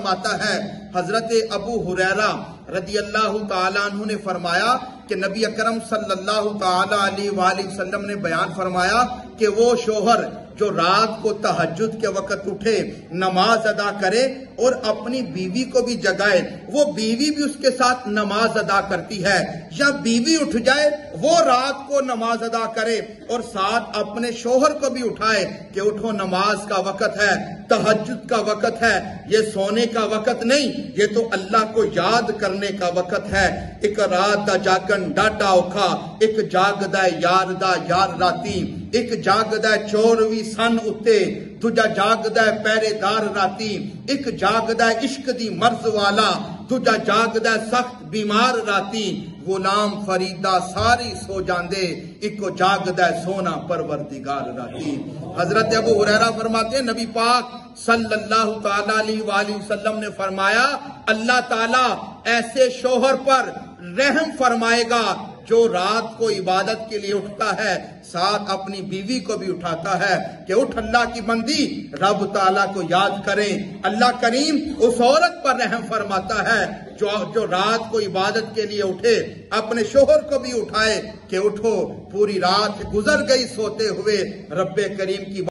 فرماتا ہے حضرت ابو ہریرہ رضی اللہ تعالیٰ عنہ نے فرمایا کہ نبی اکرم صلی اللہ تعالیٰ علیہ وآلہ وسلم نے بیان فرمایا کہ وہ شوہر جو رات کو تہجد کے وقت اٹھے نماز ادا کرے اور اپنی بیوی کو بھی جگائے، وہ بیوی بھی اس کے ساتھ نماز ادا کرتی ہے، یا بیوی اٹھ جائے وہ رات کو نماز ادا کرے اور ساتھ اپنے شوہر کو بھی اٹھائے کہ اٹھو نماز کا وقت ہے، تہجد کا وقت ہے، یہ سونے کا وقت نہیں، یہ تو اللہ کو یاد کرنے کا وقت ہے۔ ایک رات دا جاگن ڈاٹا اوکھا، ایک جاگ دا یار دا یار راتی، ایک جاگ دا 24 سن اتے، دوجا جاگ دا پہرے دار راتی، ایک جاگ دا عشق دی مرض والا، دوجا جاگ دا سخت بیمار راتی، غلام فریدہ ساری سو جاندے، ایک جاگ دا سونا پروردگار راتی۔ حضرت ابو ہریرہ فرماتے ہیں نبی پاک صلی اللہ تعالیٰ علیہ وآلہ وسلم نے فرمایا اللہ تعالیٰ ایسے شوہر پر رحم فرمائے گا جو رات کو عبادت کے لیے اٹھتا ہے، ساتھ اپنی بیوی کو بھی اٹھاتا ہے کہ اٹھ اللہ کی بندی رب تعالیٰ کو یاد کریں۔ اللہ کریم اس عورت پر رحم فرماتا ہے جو رات کو عبادت کے لیے اٹھے، اپنے شوہر کو بھی اٹھائے کہ اٹھو، پوری رات گزر گئی سوتے ہوئے، رب کریم کی